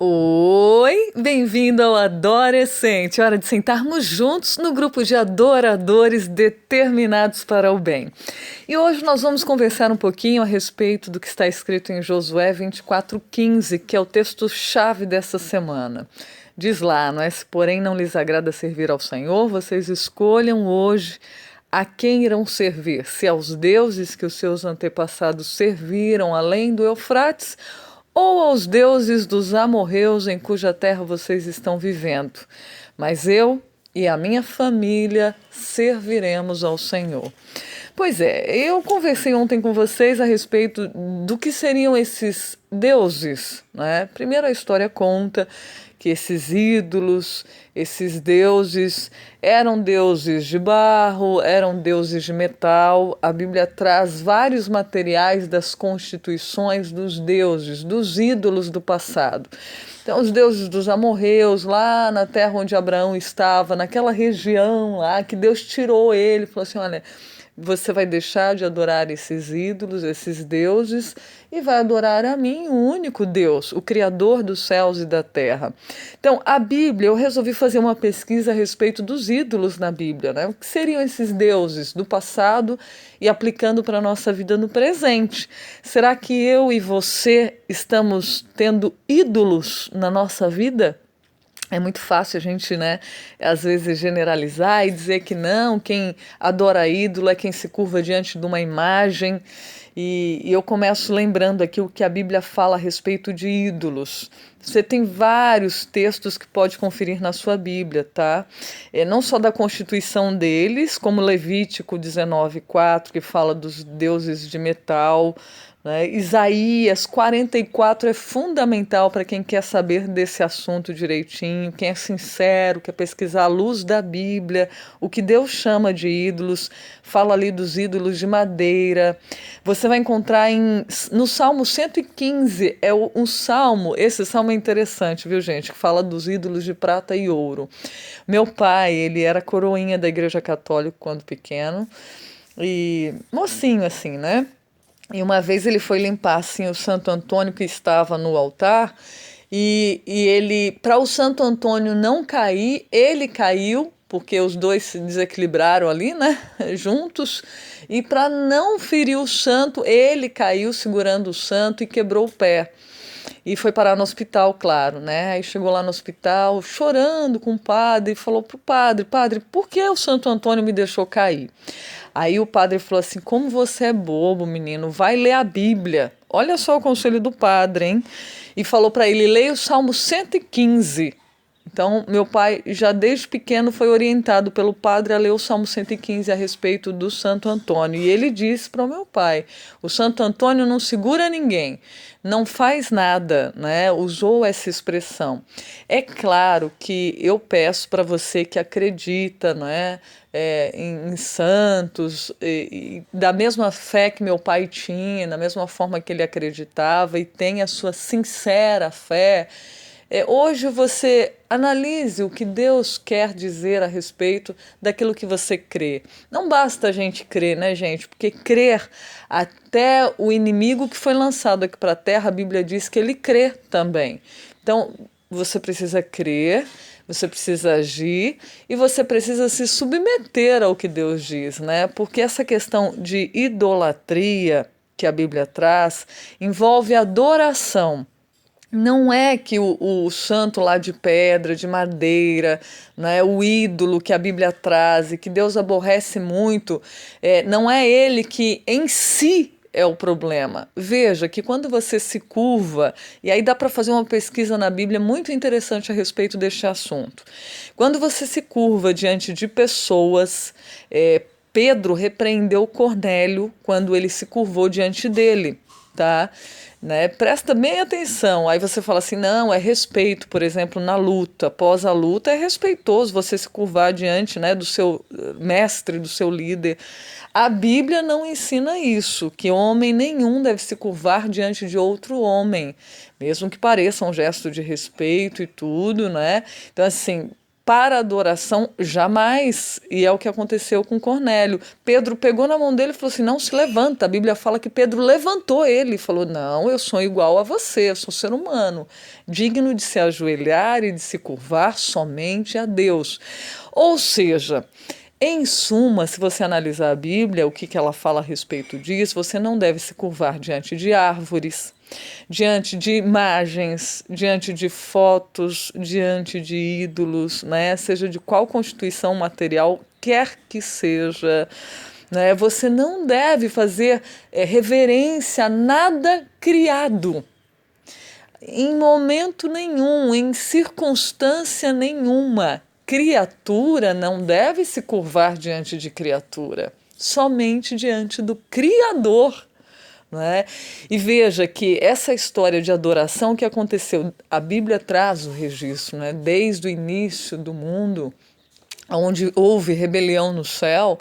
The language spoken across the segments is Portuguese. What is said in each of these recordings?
Oi, bem-vindo ao Adorescente. Hora de sentarmos juntos no grupo de adoradores determinados para o bem. E hoje nós vamos conversar um pouquinho a respeito do que está escrito em Josué 24:15, que é o texto-chave dessa semana. Diz lá, não é? Se porém não lhes agrada servir ao Senhor, vocês escolham hoje a quem irão servir, se aos deuses que os seus antepassados serviram além do Eufrates, ou aos deuses dos amorreus em cuja terra vocês estão vivendo. Mas eu e a minha família serviremos ao Senhor. Pois é, eu conversei ontem com vocês a respeito do que seriam esses deuses, né? Primeiro a história conta que esses ídolos, esses deuses, eram deuses de barro, eram deuses de metal. A Bíblia traz vários materiais das constituições dos deuses, dos ídolos do passado. Então, os deuses dos amorreus, lá na terra onde Abraão estava, naquela região lá, que Deus tirou ele, falou assim, olha, você vai deixar de adorar esses ídolos, esses deuses, e vai adorar a mim, o único Deus, o Criador dos céus e da terra. Então, a Bíblia, eu resolvi fazer uma pesquisa a respeito dos ídolos na Bíblia, né? O que seriam esses deuses do passado e aplicando para a nossa vida no presente? Será que eu e você estamos tendo ídolos na nossa vida? É muito fácil a gente, né, às vezes generalizar e dizer que não, quem adora ídolo é quem se curva diante de uma imagem. E eu começo lembrando aqui o que a Bíblia fala a respeito de ídolos. Você tem vários textos que pode conferir na sua Bíblia, tá? Não só da constituição deles, como Levítico 19:4, que fala dos deuses de metal, né? Isaías 44 é fundamental para quem quer saber desse assunto direitinho, quem é sincero, quer pesquisar à luz da Bíblia, o que Deus chama de ídolos, fala ali dos ídolos de madeira. Você vai encontrar no Salmo 115, um salmo, esse salmo é interessante, viu gente, que fala dos ídolos de prata e ouro. Meu pai, ele era coroinha da Igreja Católica quando pequeno, e mocinho assim, né? E uma vez ele foi limpar assim o Santo Antônio que estava no altar e ele, para o Santo Antônio não cair, ele caiu, porque os dois se desequilibraram ali, né, juntos, e para não ferir o santo, ele caiu segurando o santo e quebrou o pé. E foi parar no hospital, claro, né? Aí chegou lá no hospital, chorando com o padre, e falou pro padre, padre, por que o Santo Antônio me deixou cair? Aí o padre falou assim, como você é bobo, menino, vai ler a Bíblia. Olha só o conselho do padre, hein? E falou para ele, leia o Salmo 115. Então, meu pai, já desde pequeno, foi orientado pelo padre a ler o Salmo 115 a respeito do Santo Antônio. E ele disse para o meu pai: o Santo Antônio não segura ninguém, não faz nada, né? Usou essa expressão. É claro que eu peço para você que acredita, não é? Em santos, da mesma fé que meu pai tinha, da mesma forma que ele acreditava e tem a sua sincera fé. Hoje você analise o que Deus quer dizer a respeito daquilo que você crê. Não basta a gente crer, né, gente? Porque crer até o inimigo que foi lançado aqui para a terra, a Bíblia diz que ele crê também. Então, você precisa crer, você precisa agir e você precisa se submeter ao que Deus diz, né? Porque essa questão de idolatria que a Bíblia traz envolve adoração. Não é que o santo lá de pedra, de madeira, né, o ídolo que a Bíblia traz e que Deus aborrece muito, não é ele que em si é o problema. Veja que quando você se curva, e aí dá para fazer uma pesquisa na Bíblia muito interessante a respeito deste assunto. Quando você se curva diante de pessoas, Pedro repreendeu Cornélio quando ele se curvou diante dele, tá? Né? Presta bem atenção. Aí você fala assim, não, é respeito, por exemplo, na luta. Após a luta é respeitoso você se curvar diante, né, do seu mestre, do seu líder. A Bíblia não ensina isso, que homem nenhum deve se curvar diante de outro homem, mesmo que pareça um gesto de respeito e tudo, né? Então, assim, Para adoração, jamais. E é o que aconteceu com Cornélio. Pedro pegou na mão dele e falou assim, não se levanta. A Bíblia fala que Pedro levantou ele e falou, não, eu sou igual a você, eu sou ser humano, digno de se ajoelhar e de se curvar somente a Deus. Ou seja, em suma, se você analisar a Bíblia, o que ela fala a respeito disso, você não deve se curvar diante de árvores, diante de imagens, diante de fotos, diante de ídolos, né? Seja de qual constituição material quer que seja, né? Você não deve fazer reverência a nada criado. Em momento nenhum, em circunstância nenhuma, criatura não deve se curvar diante de criatura, somente diante do Criador. Né? E veja que essa história de adoração que aconteceu, a Bíblia traz o registro, né? Desde o início do mundo, onde houve rebelião no céu,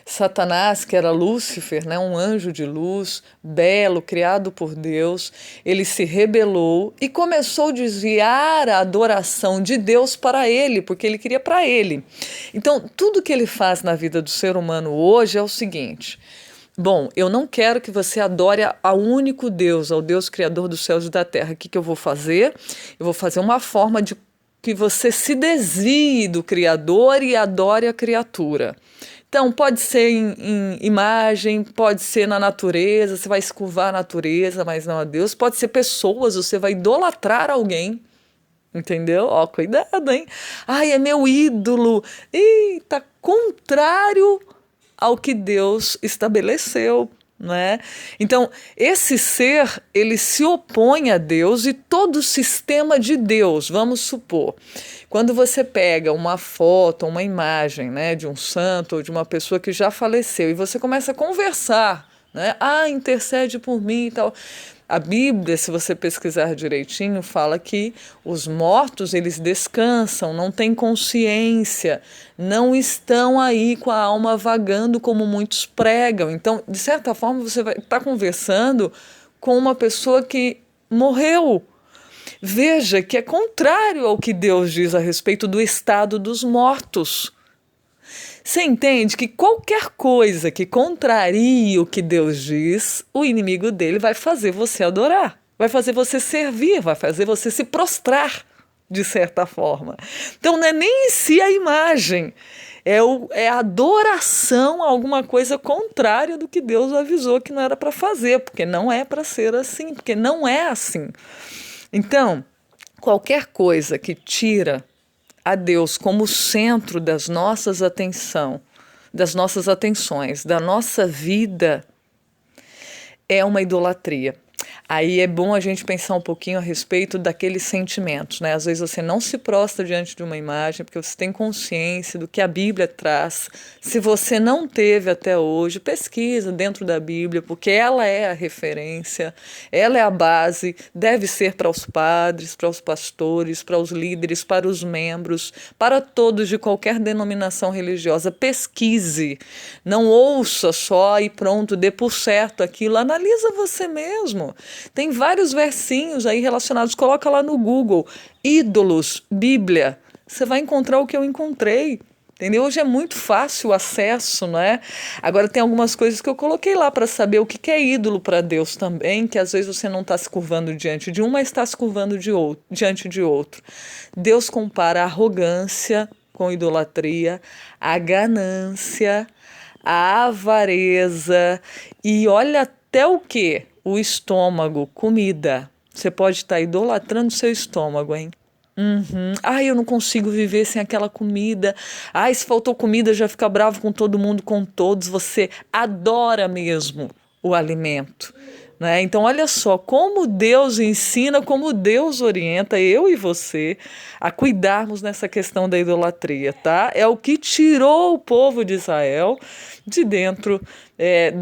Satanás, que era Lúcifer, né, um anjo de luz, belo, criado por Deus, ele se rebelou e começou a desviar a adoração de Deus para ele, porque ele queria para ele. Então, tudo que ele faz na vida do ser humano hoje é o seguinte: bom, eu não quero que você adore ao único Deus, ao Deus criador dos céus e da terra. O que eu vou fazer? Eu vou fazer uma forma de que você se desvie do Criador e adore a criatura. Então, pode ser em imagem, pode ser na natureza, você vai se curvar à natureza, mas não a Deus. Pode ser pessoas, você vai idolatrar alguém. Entendeu? Ó, cuidado, hein? Ai, é meu ídolo. Eita, contrário ao que Deus estabeleceu, né? Então, esse ser, ele se opõe a Deus e todo o sistema de Deus. Vamos supor, quando você pega uma foto, uma imagem, né, de um santo ou de uma pessoa que já faleceu e você começa a conversar, né? Ah, intercede por mim e tal. A Bíblia, se você pesquisar direitinho, fala que os mortos, eles descansam, não têm consciência, não estão aí com a alma vagando como muitos pregam. Então, de certa forma, você vai estar conversando com uma pessoa que morreu. Veja que é contrário ao que Deus diz a respeito do estado dos mortos. Você entende que qualquer coisa que contrarie o que Deus diz, o inimigo dele vai fazer você adorar, vai fazer você servir, vai fazer você se prostrar, de certa forma. Então não é nem em si a imagem, é a adoração a alguma coisa contrária do que Deus avisou que não era para fazer, porque não é para ser assim, porque não é assim. Então, qualquer coisa que tira a Deus como centro das nossas atenções, da nossa vida, é uma idolatria. Aí é bom a gente pensar um pouquinho a respeito daqueles sentimentos, né? Às vezes você não se prostra diante de uma imagem porque você tem consciência do que a Bíblia traz. Se você não teve até hoje, pesquisa dentro da Bíblia, porque ela é a referência, ela é a base, deve ser para os padres, para os pastores, para os líderes, para os membros, para todos de qualquer denominação religiosa. Pesquise, não ouça só e pronto, dê por certo aquilo, analisa você mesmo. Tem vários versinhos aí relacionados, coloca lá no Google, ídolos, Bíblia, você vai encontrar o que eu encontrei, entendeu? Hoje é muito fácil o acesso, não é? Agora tem algumas coisas que eu coloquei lá para saber o que é ídolo para Deus também, que às vezes você não está se curvando diante de um, mas está se curvando diante de outro. Deus compara a arrogância com idolatria, a ganância, a avareza e olha até o quê? O estômago, comida. Você pode estar idolatrando seu estômago, hein? Ai, eu não consigo viver sem aquela comida. Ai, se faltou comida, já fica bravo com todo mundo, com todos. Você adora mesmo o alimento, né? Então, olha só como Deus ensina, como Deus orienta eu e você a cuidarmos nessa questão da idolatria, tá? É o que tirou o povo de Israel de dentro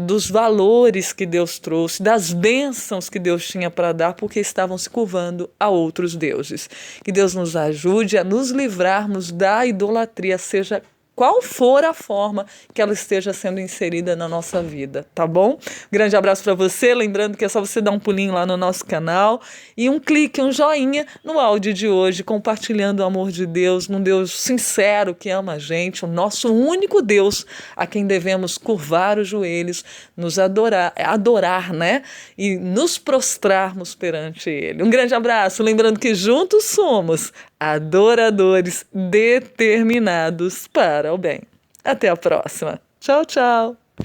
dos valores que Deus trouxe, das bênçãos que Deus tinha para dar, porque estavam se curvando a outros deuses. Que Deus nos ajude a nos livrarmos da idolatria, seja qual for a forma que ela esteja sendo inserida na nossa vida, tá bom? Grande abraço para você, lembrando que é só você dar um pulinho lá no nosso canal e um clique, um joinha no áudio de hoje, compartilhando o amor de Deus, num Deus sincero que ama a gente, o nosso único Deus a quem devemos curvar os joelhos, nos adorar, né? E nos prostrarmos perante Ele. Um grande abraço, lembrando que juntos somos adoradores determinados para o bem. Até a próxima. Tchau, tchau.